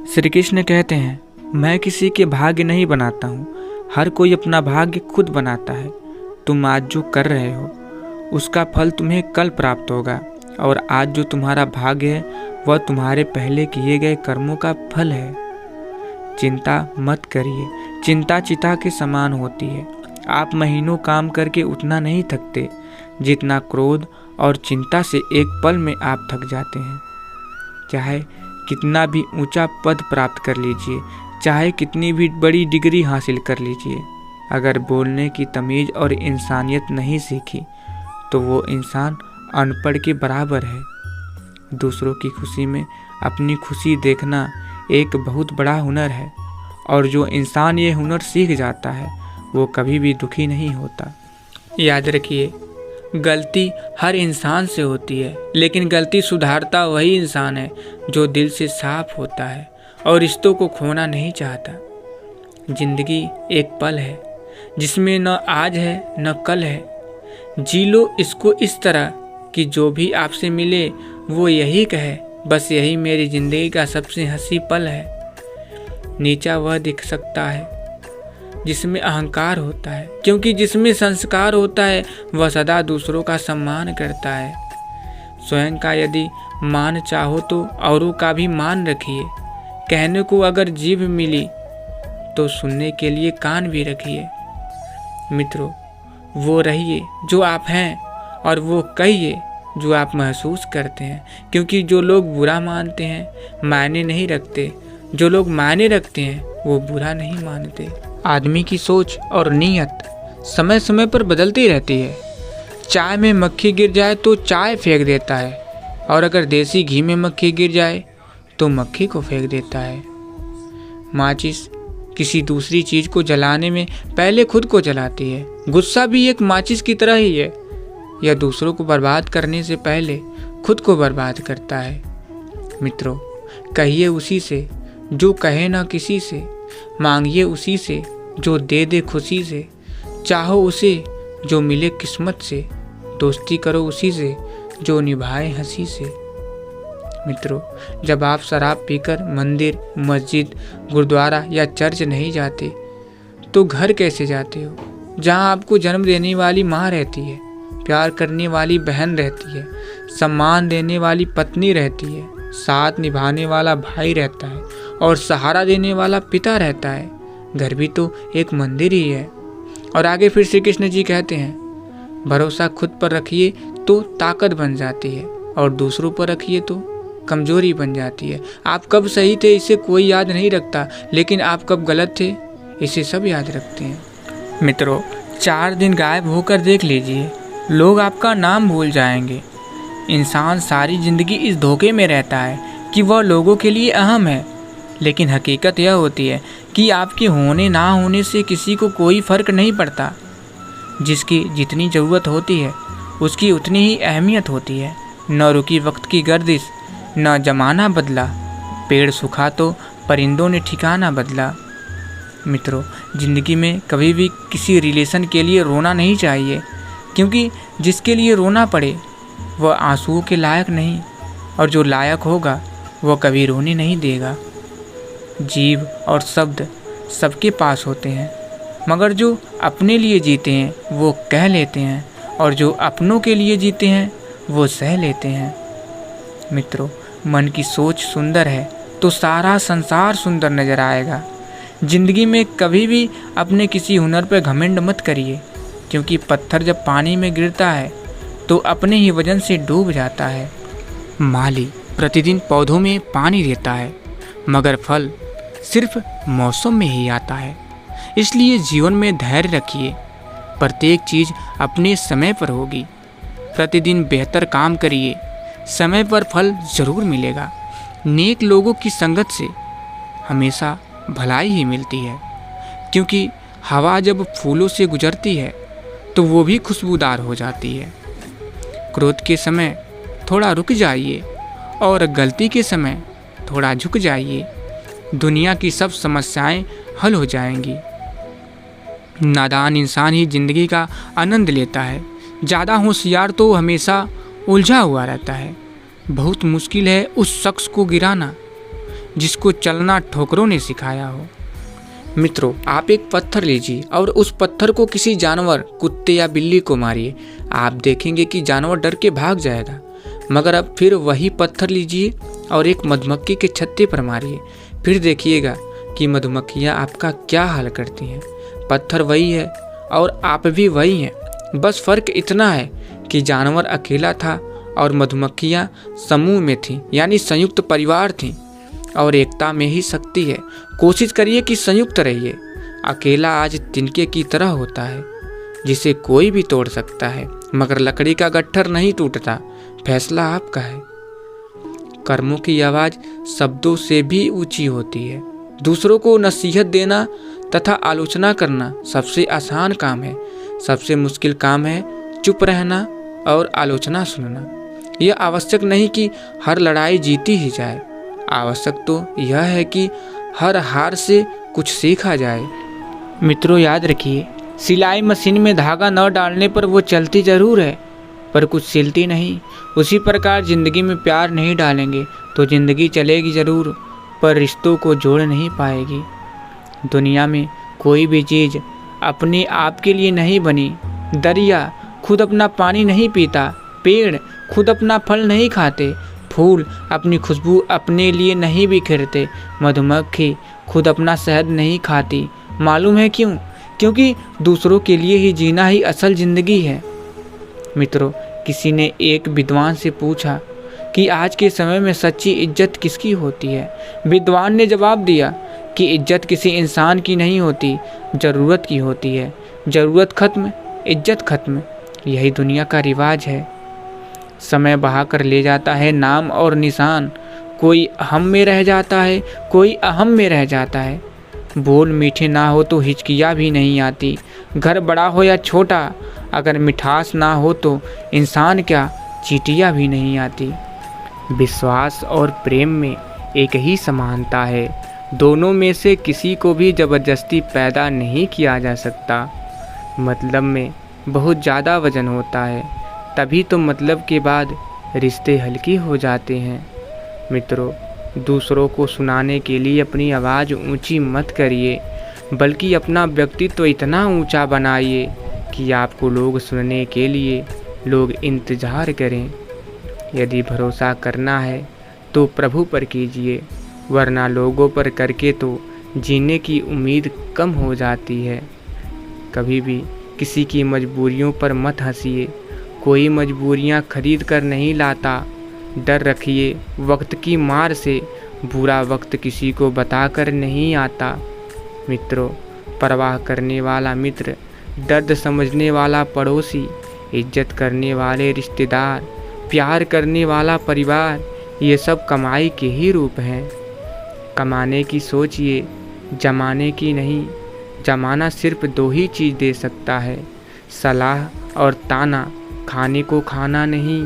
श्री कृष्ण कहते हैं, मैं किसी के भाग्य नहीं बनाता हूँ, हर कोई अपना भाग्य खुद बनाता है। तुम आज जो कर रहे हो उसका फल तुम्हें कल प्राप्त होगा, और आज जो तुम्हारा भाग्य है वह तुम्हारे पहले किए गए कर्मों का फल है। चिंता मत करिए, चिंता चिता के समान होती है। आप महीनों काम करके उतना नहीं थकते जितना क्रोध और चिंता से एक पल में आप थक जाते हैं। चाहे कितना भी ऊंचा पद प्राप्त कर लीजिए, चाहे कितनी भी बड़ी डिग्री हासिल कर लीजिए, अगर बोलने की तमीज़ और इंसानियत नहीं सीखी तो वो इंसान अनपढ़ के बराबर है। दूसरों की खुशी में अपनी खुशी देखना एक बहुत बड़ा हुनर है, और जो इंसान ये हुनर सीख जाता है वो कभी भी दुखी नहीं होता। याद रखिए, गलती हर इंसान से होती है, लेकिन गलती सुधारता वही इंसान है जो दिल से साफ होता है और रिश्तों को खोना नहीं चाहता। जिंदगी एक पल है जिसमें न आज है न कल है। जी लो इसको इस तरह कि जो भी आपसे मिले वो यही कहे, बस यही मेरी ज़िंदगी का सबसे हंसी पल है। नीचा वह दिख सकता है जिसमें अहंकार होता है, क्योंकि जिसमें संस्कार होता है वह सदा दूसरों का सम्मान करता है। स्वयं का यदि मान चाहो तो औरों का भी मान रखिए। कहने को अगर जीभ मिली तो सुनने के लिए कान भी रखिए। मित्रों, वो रहिए जो आप हैं और वो कहिए जो आप महसूस करते हैं, क्योंकि जो लोग बुरा मानते हैं मायने नहीं रखते, जो लोग मायने रखते हैं वो बुरा नहीं मानते। आदमी की सोच और नीयत समय समय पर बदलती रहती है। चाय में मक्खी गिर जाए तो चाय फेंक देता है, और अगर देसी घी में मक्खी गिर जाए तो मक्खी को फेंक देता है। माचिस किसी दूसरी चीज़ को जलाने में पहले खुद को जलाती है। गुस्सा भी एक माचिस की तरह ही है, यह दूसरों को बर्बाद करने से पहले खुद को बर्बाद करता है। मित्रों, कहिए उसी से जो कहे ना किसी से, मांगिए उसी से जो दे दे खुशी से, चाहो उसे जो मिले किस्मत से, दोस्ती करो उसी से जो निभाए हंसी से। मित्रों, जब आप शराब पीकर मंदिर, मस्जिद, गुरुद्वारा या चर्च नहीं जाते तो घर कैसे जाते हो, जहां आपको जन्म देने वाली माँ रहती है, प्यार करने वाली बहन रहती है, सम्मान देने वाली पत्नी रहती है, साथ निभाने वाला भाई रहता है और सहारा देने वाला पिता रहता है। घर भी तो एक मंदिर ही है। और आगे फिर श्री कृष्ण जी कहते हैं, भरोसा खुद पर रखिए तो ताकत बन जाती है, और दूसरों पर रखिए तो कमजोरी बन जाती है। आप कब सही थे इसे कोई याद नहीं रखता, लेकिन आप कब गलत थे इसे सब याद रखते हैं। मित्रों, 4 दिन गायब होकर देख लीजिए, लोग आपका नाम भूल जाएंगे। इंसान सारी जिंदगी इस धोखे में रहता है कि वह लोगों के लिए अहम है, लेकिन हकीकत यह होती है कि आपके होने ना होने से किसी को कोई फ़र्क नहीं पड़ता। जिसकी जितनी ज़रूरत होती है उसकी उतनी ही अहमियत होती है। न रुकी वक्त की गर्दिश, न ज़माना बदला, पेड़ सूखा तो परिंदों ने ठिकाना बदला। मित्रों, ज़िंदगी में कभी भी किसी रिलेशन के लिए रोना नहीं चाहिए, क्योंकि जिसके लिए रोना पड़े वह आंसुओं के लायक नहीं, और जो लायक होगा वह कभी रोने नहीं देगा। जीव और शब्द सबके पास होते हैं, मगर जो अपने लिए जीते हैं वो कह लेते हैं, और जो अपनों के लिए जीते हैं वो सह लेते हैं। मित्रों, मन की सोच सुंदर है तो सारा संसार सुंदर नजर आएगा। जिंदगी में कभी भी अपने किसी हुनर पर घमंड मत करिए, क्योंकि पत्थर जब पानी में गिरता है तो अपने ही वजन से डूब जाता है। माली प्रतिदिन पौधों में पानी देता है, मगर फल सिर्फ मौसम में ही आता है। इसलिए जीवन में धैर्य रखिए, प्रत्येक चीज़ अपने समय पर होगी। प्रतिदिन बेहतर काम करिए, समय पर फल ज़रूर मिलेगा। नेक लोगों की संगत से हमेशा भलाई ही मिलती है, क्योंकि हवा जब फूलों से गुजरती है तो वो भी खुशबूदार हो जाती है। क्रोध के समय थोड़ा रुक जाइए और गलती के समय थोड़ा झुक जाइए। दुनिया की सब समस्याएं हल हो जाएंगी। नादान इंसान ही जिंदगी का आनंद लेता है, ज़्यादा होशियार तो हमेशा उलझा हुआ रहता है। बहुत मुश्किल है उस शख्स को गिराना जिसको चलना ठोकरों ने सिखाया हो। मित्रों, आप एक पत्थर लीजिए और उस पत्थर को किसी जानवर, कुत्ते या बिल्ली को मारिए। आप देखेंगे कि जानवर डर के भाग जाएगा। मगर अब फिर वही पत्थर लीजिए और एक मधुमक्खी के छत्ते पर मारिए। फिर देखिएगा कि मधुमक्खियाँ आपका क्या हाल करती हैं। पत्थर वही है और आप भी वही हैं। बस फर्क इतना है कि जानवर अकेला था और मधुमक्खियाँ समूह में थीं, यानी संयुक्त परिवार थीं। और एकता में ही शक्ति है। कोशिश करिए कि संयुक्त रहिए। अकेला आज तिनके की तरह होता है जिसे कोई भी तोड़ सकता है, मगर लकड़ी का गट्ठर नहीं टूटता। फैसला आपका है। कर्मों की आवाज़ शब्दों से भी ऊंची होती है। दूसरों को नसीहत देना तथा आलोचना करना सबसे आसान काम है। सबसे मुश्किल काम है चुप रहना और आलोचना सुनना। यह आवश्यक नहीं कि हर लड़ाई जीती ही जाए। आवश्यक तो यह है कि हर हार से कुछ सीखा जाए। मित्रों, याद रखिए, सिलाई मशीन में धागा न डालने पर वो चलती ज़रूर है, पर कुछ सिलती नहीं। उसी प्रकार ज़िंदगी में प्यार नहीं डालेंगे तो ज़िंदगी चलेगी ज़रूर, पर रिश्तों को जोड़ नहीं पाएगी। दुनिया में कोई भी चीज़ अपने आप के लिए नहीं बनी। दरिया खुद अपना पानी नहीं पीता, पेड़ खुद अपना फल नहीं खाते, फूल अपनी खुशबू अपने लिए नहीं बिखेरते, मधुमक्खी खुद अपना शहद नहीं खाती। मालूम है क्यों? क्योंकि दूसरों के लिए ही जीना ही असल ज़िंदगी है। मित्रों, किसी ने एक विद्वान से पूछा कि आज के समय में सच्ची इज्जत किसकी होती है। विद्वान ने जवाब दिया कि इज्जत किसी इंसान की नहीं होती, ज़रूरत की होती है। ज़रूरत खत्म, इज्जत खत्म। यही दुनिया का रिवाज है। समय बहा कर ले जाता है नाम और निशान। कोई हम में रह जाता है, कोई अहम में रह जाता है। बोल मीठे ना हो तो हिचकियाँ भी नहीं आती। घर बड़ा हो या छोटा, अगर मिठास ना हो तो इंसान क्या, चींटियाँ भी नहीं आती। विश्वास और प्रेम में एक ही समानता है। दोनों में से किसी को भी ज़बरदस्ती पैदा नहीं किया जा सकता। मतलब में बहुत ज़्यादा वजन होता है, तभी तो मतलब के बाद रिश्ते हल्के हो जाते हैं। मित्रों, दूसरों को सुनाने के लिए अपनी आवाज़ ऊंची मत करिए, बल्कि अपना व्यक्तित्व इतना ऊंचा बनाइए कि आपको लोग सुनने के लिए लोग इंतज़ार करें। यदि भरोसा करना है तो प्रभु पर कीजिए, वरना लोगों पर करके तो जीने की उम्मीद कम हो जाती है। कभी भी किसी की मजबूरियों पर मत हंसिए। कोई मजबूरियां खरीद कर नहीं लाता। डर रखिए वक्त की मार से, बुरा वक्त किसी को बताकर नहीं आता। मित्रों, परवाह करने वाला मित्र, दर्द समझने वाला पड़ोसी, इज्जत करने वाले रिश्तेदार, प्यार करने वाला परिवार, ये सब कमाई के ही रूप हैं। कमाने की सोचिए, जमाने की नहीं। जमाना सिर्फ दो ही चीज़ दे सकता है, सलाह और ताना। खाने को खाना नहीं,